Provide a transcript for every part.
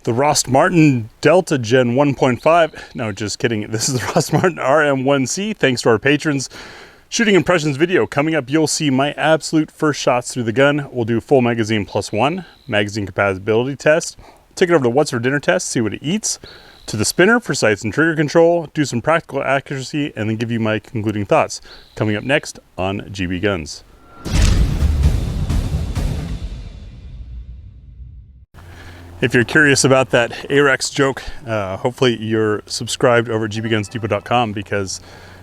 The Rost Martin Delta Gen 1.5. No, just kidding. This is the Rost Martin RM1C. Thanks to our patrons. Shooting impressions video. Coming up, you'll see my absolute first shots through the gun. We'll do full magazine +1, magazine compatibility test, take it over to what's for dinner test, see what it eats, to the spinner for sights and trigger control, do some practical accuracy, and then give you my concluding thoughts. Coming up next on GBGuns. If you're curious about that Arex joke, hopefully you're subscribed over at GBGunsDepot.com because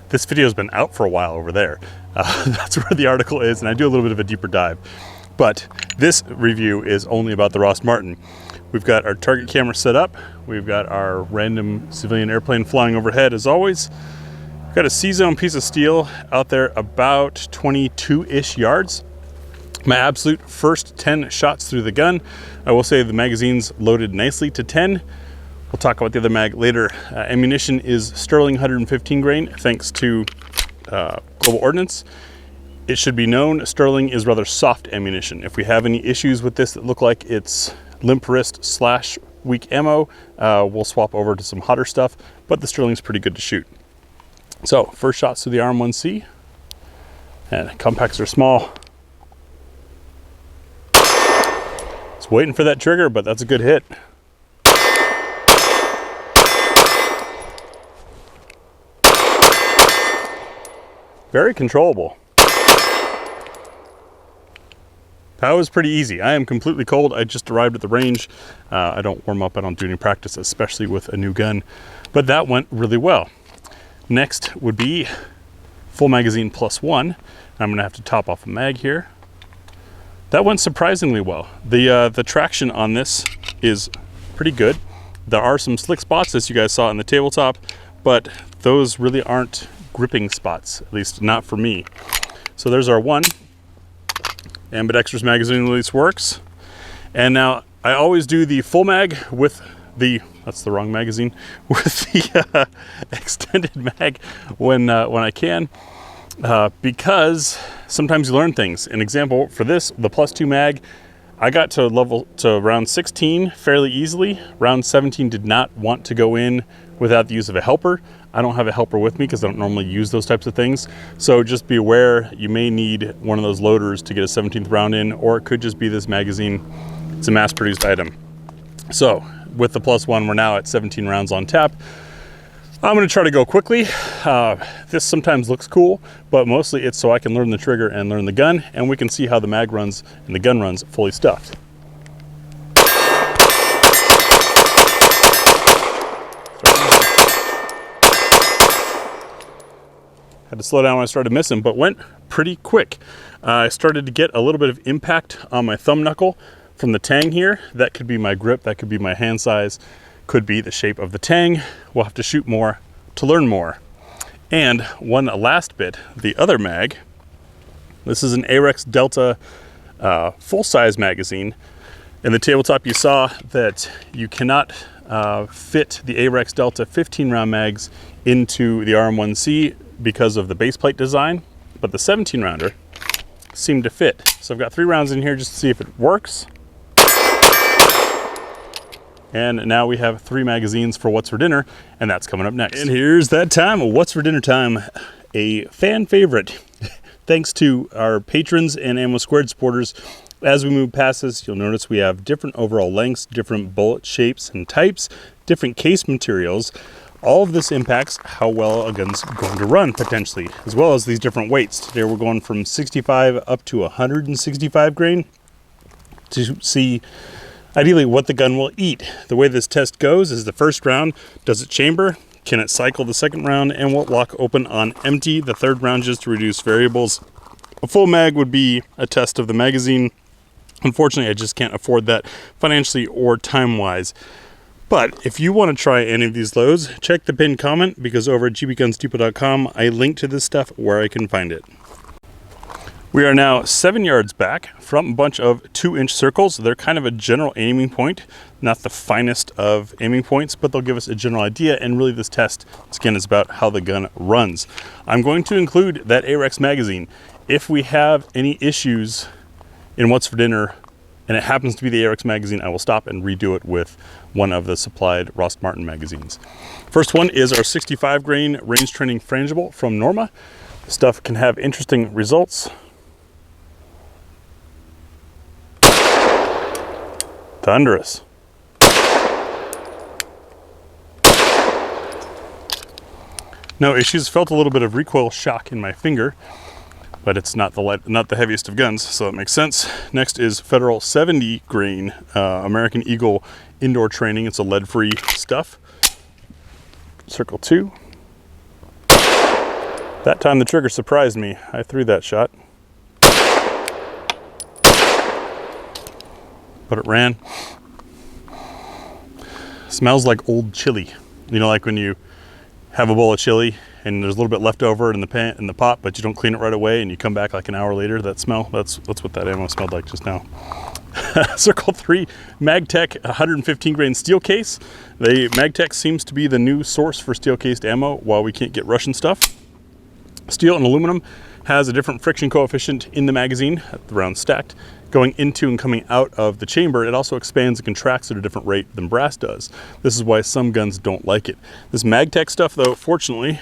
this video has been out for a while over there. That's where the article is, and I do a little bit of a deeper dive. But this review is only about the Rost Martin. We've got our target camera set up. We've got our random civilian airplane flying overhead as always. We've got a C-zone piece of steel out there about 22-ish yards. My absolute first 10 shots through the gun. I will say the magazine's loaded nicely to 10. We'll talk about the other mag later. Ammunition is Sterling 115 grain, thanks to Global Ordnance. It should be known Sterling is rather soft ammunition. If we have any issues with this that look like it's limp wrist / weak ammo, we'll swap over to some hotter stuff, but the Sterling's pretty good to shoot. So, first shots through the RM1C. And compacts are small. Waiting for that trigger, but that's a good hit. Very controllable. That was pretty easy. I am completely cold. I just arrived at the range. I don't warm up, I don't do any practice, especially with a new gun, but that went really well. Next would be full magazine +1. I'm gonna have to top off a mag here. That went surprisingly well. The traction on this is pretty good. There are some slick spots, as you guys saw in the tabletop, but those really aren't gripping spots, at least not for me. So there's our one. Ambidextrous magazine release works. And now I always do the full mag with the, that's the wrong magazine, with the extended mag when I can. Because sometimes you learn things. An example for this, the +2 mag, I got to round 16 fairly easily. Round 17 did not want to go in without the use of a helper. I don't have a helper with me because I don't normally use those types of things. So just be aware, you may need one of those loaders to get a 17th round in, or it could just be this magazine. It's a mass-produced item. So with the +1, we're now at 17 rounds on tap. I'm going to try to go quickly. This sometimes looks cool, but mostly it's so I can learn the trigger and learn the gun, and we can see how the mag runs and the gun runs fully stuffed. Had to slow down when I started missing, but went pretty quick. I started to get a little bit of impact on my thumb knuckle from the tang here. That could be my grip, that could be my hand size. Could be the shape of the tang. We'll have to shoot more to learn more. And one last bit, the other mag. This is an Arex Delta full-size magazine. In the tabletop you saw that you cannot fit the Arex Delta 15-round mags into the RM1C because of the base plate design, but the 17-rounder seemed to fit. So I've got 3 rounds in here just to see if it works. And now we have 3 magazines for What's for Dinner, and that's coming up next. And here's that time, What's for Dinner time, a fan favorite. Thanks to our patrons and Ammo Squared supporters, as we move past this, you'll notice we have different overall lengths, different bullet shapes and types, different case materials. All of this impacts how well a gun's going to run, potentially, as well as these different weights. Today we're going from 65 up to 165 grain to see ideally what the gun will eat. The way this test goes is the first round, does it chamber? Can it cycle the second round? And will it lock open on empty? The third round, just to reduce variables. A full mag would be a test of the magazine. Unfortunately, I just can't afford that financially or time-wise. But if you want to try any of these loads, check the pinned comment, because over at GBGunsDepot.com, I link to this stuff where I can find it. We are now 7 yards back from a bunch of 2-inch circles. They're kind of a general aiming point, not the finest of aiming points, but they'll give us a general idea. And really this test, again, is about how the gun runs. I'm going to include that Arex magazine. If we have any issues in What's for Dinner and it happens to be the Arex magazine, I will stop and redo it with one of the supplied Rost Martin magazines. First one is our 65 grain range training frangible from Norma. This stuff can have interesting results. Thunderous. No issues. Felt a little bit of recoil shock in my finger, but it's not the heaviest of guns, so that makes sense. Next is Federal 70 grain American Eagle indoor training. It's a lead-free stuff. Circle 2. That time the trigger surprised me. I threw that shot, but it ran. Smells like old chili. You know, like when you have a bowl of chili and there's a little bit left over in the pot, but you don't clean it right away, and you come back like an hour later. That smell, that's what that ammo smelled like just now. Circle 3, MagTech 115 grain steel case. The MagTech seems to be the new source for steel cased ammo while we can't get Russian stuff. Steel and aluminum has a different friction coefficient in the magazine at the round stacked. Going into and coming out of the chamber, it also expands and contracts at a different rate than brass does. This is why some guns don't like it. This MagTech stuff, though, fortunately,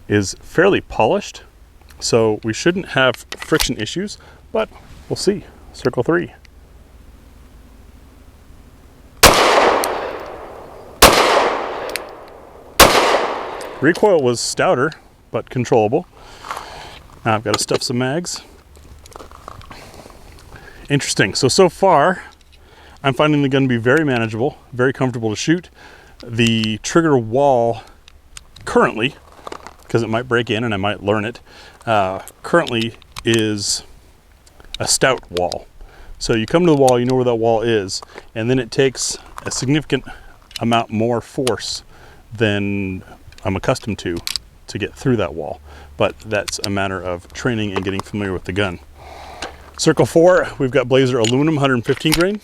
is fairly polished, so we shouldn't have friction issues, but we'll see. Circle 3. Recoil was stouter, but controllable. Now I've got to stuff some mags. Interesting. So far, I'm finding the gun to be very manageable, very comfortable to shoot. The trigger wall currently, because it might break in and I might learn it, currently is a stout wall. So you come to the wall, you know where that wall is, and then it takes a significant amount more force than I'm accustomed to get through that wall. But that's a matter of training and getting familiar with the gun. Circle 4, we've got Blazer aluminum 115 grain.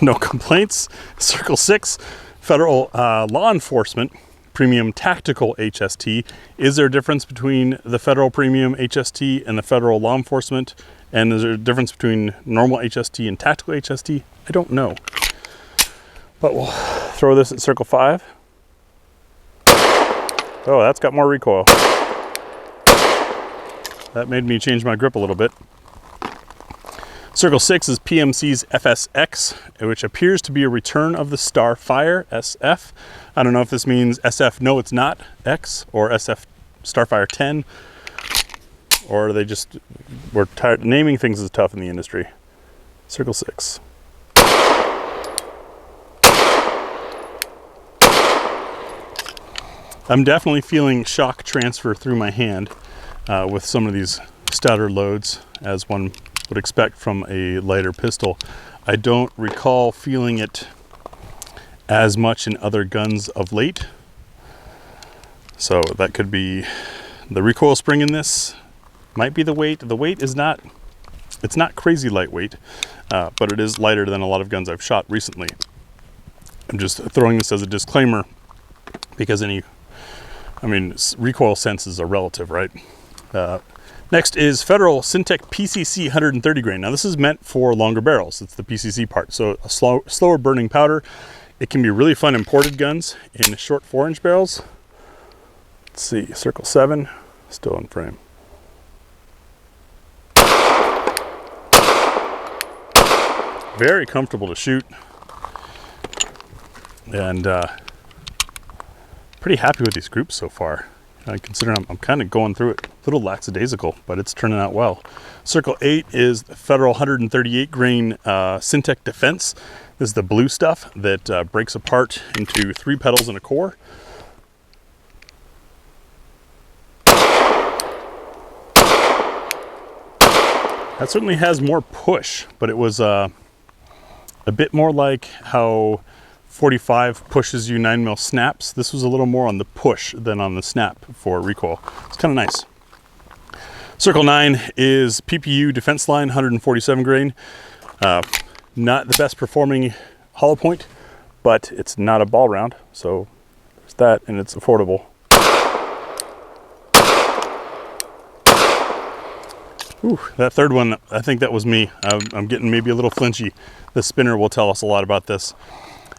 No complaints. Circle 6, Federal Law Enforcement Premium Tactical HST. Is there a difference between the Federal Premium HST and the Federal Law Enforcement? And is there a difference between normal HST and tactical HST? I don't know. But we'll throw this at circle 5. Oh, that's got more recoil. That made me change my grip a little bit. Circle 6 is PMC's FSX, which appears to be a return of the Starfire SF. I don't know if this means SF, no it's not, X, or SF Starfire 10, or they just were tired. Naming things is tough in the industry. Circle 6. I'm definitely feeling shock transfer through my hand with some of these stouter loads, as one would expect from a lighter pistol. I don't recall feeling it as much in other guns of late. So that could be the recoil spring in this, might be the weight. The weight is not, it's not crazy lightweight, but it is lighter than a lot of guns I've shot recently. I'm just throwing this as a disclaimer because recoil senses are relative, right? Next is Federal Syntec PCC 130 grain. Now this is meant for longer barrels. It's the PCC part. So a slower burning powder. It can be really fun imported guns in short 4-inch barrels. Let's see, circle 7, still in frame. Very comfortable to shoot. And pretty happy with these groups so far. I consider I'm kind of going through it a little lackadaisical, but it's turning out well. Circle 8 is the Federal 138 grain Syntec Defense. This is the blue stuff that breaks apart into 3 petals and a core. That certainly has more push, but it was a bit more like how 45 pushes you 9mm snaps. This was a little more on the push than on the snap for recoil. It's kind of nice. Circle 9 is PPU Defense Line 147 grain. Not the best performing hollow point, but it's not a ball round, so there's just that, and it's affordable. Ooh, that third one, I think that was me. I'm getting maybe a little flinchy. The spinner will tell us a lot about this.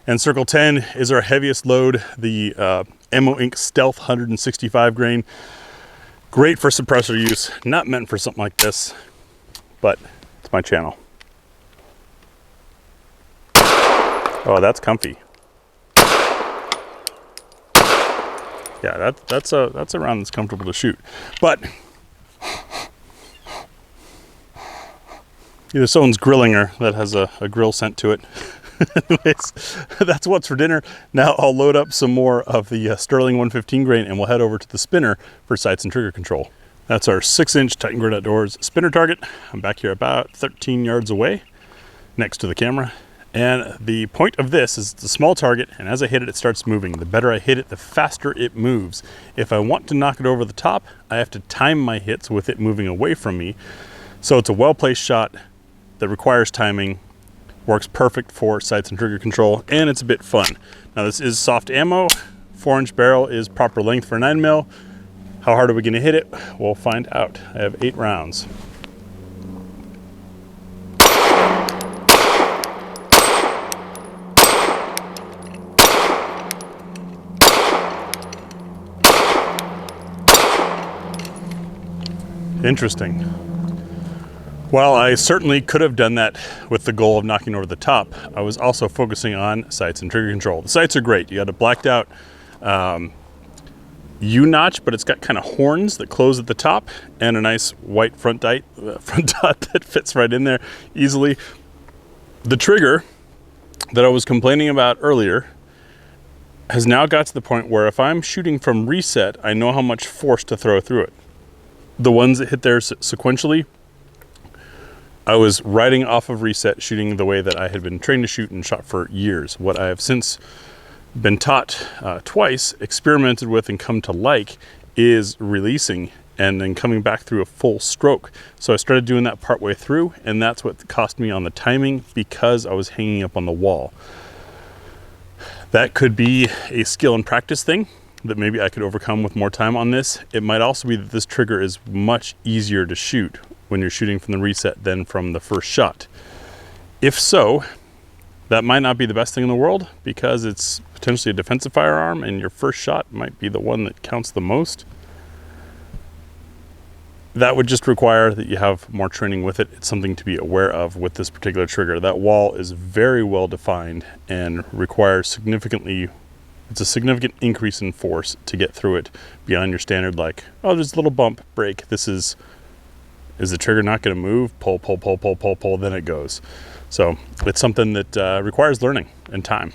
And circle 10 is our heaviest load, the Ammo Inc. Stealth 165 grain. Great for suppressor use, not meant for something like this, but it's my channel. Oh, that's comfy. Yeah, that's a round that's comfortable to shoot. But either someone's grilling her that has a grill scent to it. Anyways, that's what's for dinner. Now I'll load up some more of the Sterling 115 grain and we'll head over to the spinner for sights and trigger control. That's our 6-inch Titan Grid Outdoors spinner target. I'm back here about 13 yards away next to the camera. And the point of this is it's a small target, and as I hit it, it starts moving. The better I hit it, the faster it moves. If I want to knock it over the top, I have to time my hits with it moving away from me. So it's a well-placed shot that requires timing, works perfect for sights and trigger control, and it's a bit fun. Now this is soft ammo. 4-inch barrel is proper length for 9mm. How hard are we gonna hit it? We'll find out. I have 8 rounds. Interesting. While I certainly could have done that with the goal of knocking over the top, I was also focusing on sights and trigger control. The sights are great. You got a blacked out U-notch, but it's got kind of horns that close at the top and a nice white front dot that fits right in there easily. The trigger that I was complaining about earlier has now got to the point where if I'm shooting from reset, I know how much force to throw through it. The ones that hit there sequentially, I was riding off of reset, shooting the way that I had been trained to shoot and shot for years. What I have since been taught twice, experimented with, and come to like is releasing and then coming back through a full stroke. So I started doing that partway through, and that's what cost me on the timing because I was hanging up on the wall. That could be a skill and practice thing that maybe I could overcome with more time on this. It might also be that this trigger is much easier to shoot when you're shooting from the reset than from the first shot. If so, that might not be the best thing in the world because it's potentially a defensive firearm and your first shot might be the one that counts the most. That would just require that you have more training with it. It's something to be aware of with this particular trigger. That wall is very well defined and requires it's a significant increase in force to get through it beyond your standard, like, oh, there's a little bump, break. Is the trigger not going to move? Pull, pull, pull, pull, pull, pull, then it goes. So it's something that requires learning and time.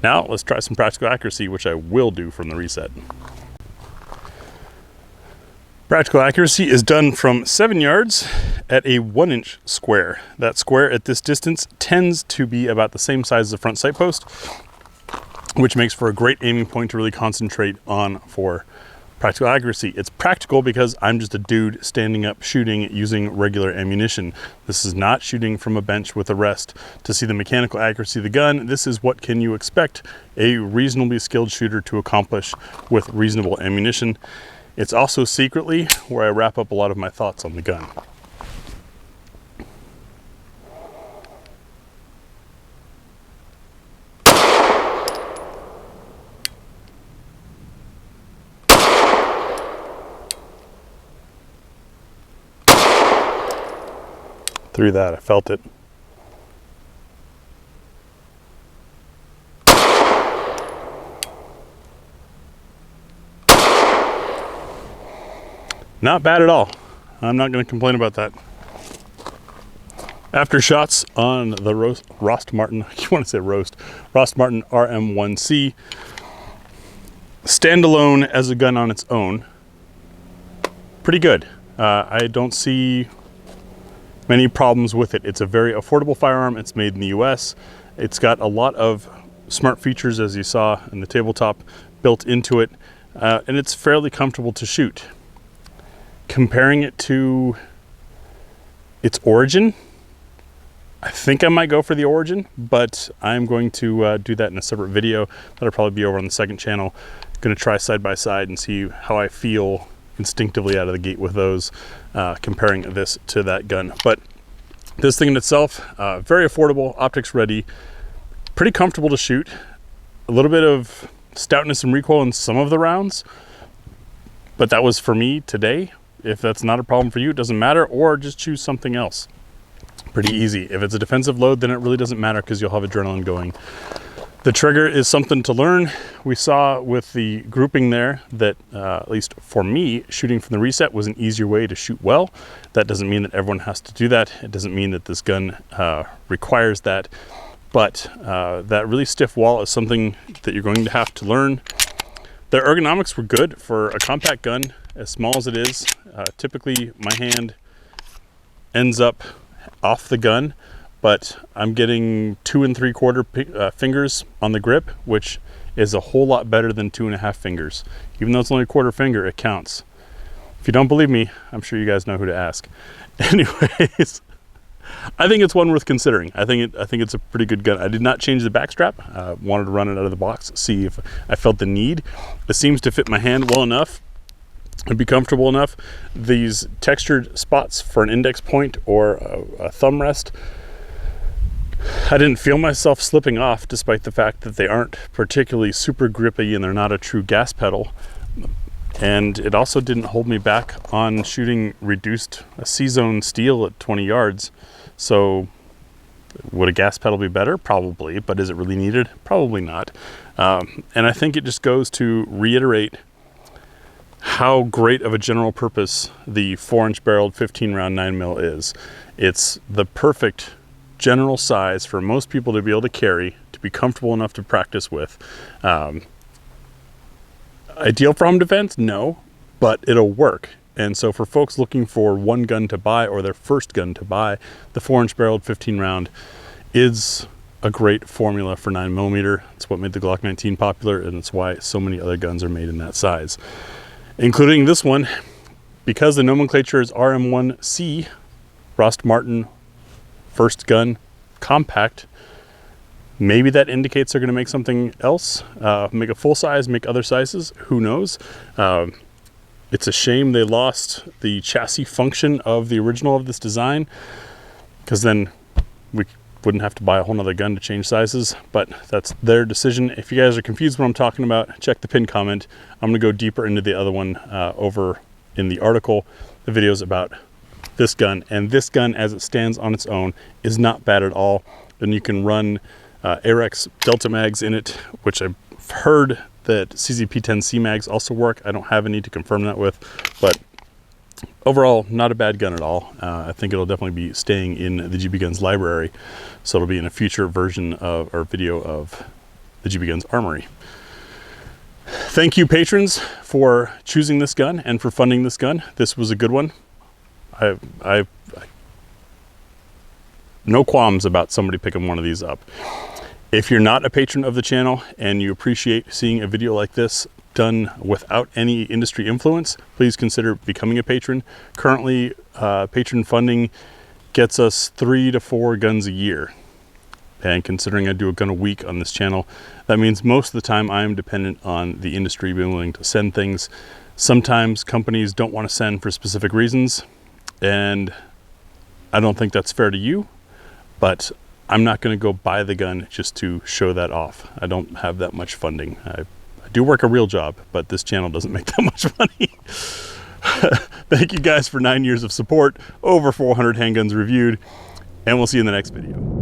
Now let's try some practical accuracy, which I will do from the reset. Practical accuracy is done from 7 yards at a 1-inch square. That square at this distance tends to be about the same size as the front sight post, which makes for a great aiming point to really concentrate on for practical accuracy. It's practical because I'm just a dude standing up shooting using regular ammunition. This is not shooting from a bench with a rest to see the mechanical accuracy of the gun. This is what can you expect a reasonably skilled shooter to accomplish with reasonable ammunition. It's also secretly where I wrap up a lot of my thoughts on the gun. Through that, I felt it. Not bad at all. I'm not going to complain about that. After shots on the Rost Martin, I want to say Rost Martin RM1C, standalone as a gun on its own, pretty good. I don't see many problems with it. It's a very affordable firearm. It's made in the US. It's got a lot of smart features, as you saw in the tabletop, built into it, and it's fairly comfortable to shoot. Comparing it to its origin, I think I might go for the Origin, but I'm going to do that in a separate video. That'll probably be over on the second channel. Going to try side by side and see how I feel instinctively out of the gate with those, comparing this to that gun. But this thing in itself, very affordable, optics ready, pretty comfortable to shoot. A little bit of stoutness and recoil in some of the rounds, but that was for me today. If that's not a problem for you, it doesn't matter, or just choose something else. Pretty easy. If it's a defensive load, then it really doesn't matter because you'll have adrenaline going. The trigger is something to learn. We saw with the grouping there that, at least for me, shooting from the reset was an easier way to shoot well. That doesn't mean that everyone has to do that. It doesn't mean that this gun requires that. But that really stiff wall is something that you're going to have to learn. The ergonomics were good for a compact gun, as small as it is. Typically, my hand ends up off the gun, but I'm getting 2 3/4 fingers on the grip, which is a whole lot better than 2 1/2 fingers. Even though it's only a 1/4 finger, it counts. If you don't believe me, I'm sure you guys know who to ask. Anyways, I think it's one worth considering. I think it's a pretty good gun. I did not change the back strap. Wanted to run it out of the box, see if I felt the need. It seems to fit my hand well enough and be comfortable enough. These textured spots for an index point or a thumb rest, I didn't feel myself slipping off, despite the fact that they aren't particularly super grippy and they're not a true gas pedal. And it also didn't hold me back on shooting reduced C-zone steel at 20 yards. So would a gas pedal be better? Probably, but is it really needed? Probably not. And I think it just goes to reiterate how great of a general purpose the 4-inch barreled 15 round 9mm is. It's the perfect general size for most people to be able to carry, to be comfortable enough to practice with. Ideal for home defense? No, but it'll work. And so for folks looking for one gun to buy or their first gun to buy, the 4-inch barreled 15 round is a great formula for 9mm. It's what made the Glock 19 popular, and it's why so many other guns are made in that size, including this one. Because the nomenclature is RM1C, Rost Martin first gun compact, maybe that indicates they're going to make something else, make a full size, make other sizes, who knows. It's a shame they lost the chassis function of the original of this design, because then we wouldn't have to buy a whole nother gun to change sizes, but that's their decision. If you guys are confused what I'm talking about, check the pinned comment. I'm gonna go deeper into the other one over in the article. The video's about this gun, and this gun as it stands on its own is not bad at all. And you can run Arex Delta mags in it, which I've heard that CZP-10C mags also work. I don't have any to confirm that with, but overall, not a bad gun at all. I think it'll definitely be staying in the GBGuns library, so it'll be in a future version of our video of the GBGuns Armory. Thank you, patrons, for choosing this gun and for funding this gun. This was a good one. I no qualms about somebody picking one of these up. If you're not a patron of the channel and you appreciate seeing a video like this done without any industry influence, please consider becoming a patron. Currently, patron funding gets us 3 to 4 guns a year. And considering I do a gun a week on this channel, that means most of the time I am dependent on the industry being willing to send things. Sometimes companies don't want to send for specific reasons, and I don't think that's fair to you, but I'm not going to go buy the gun just to show that off. I don't have that much funding. I do work a real job, but this channel doesn't make that much money. Thank you guys for 9 years of support, over 400 handguns reviewed, and we'll see you in the next video.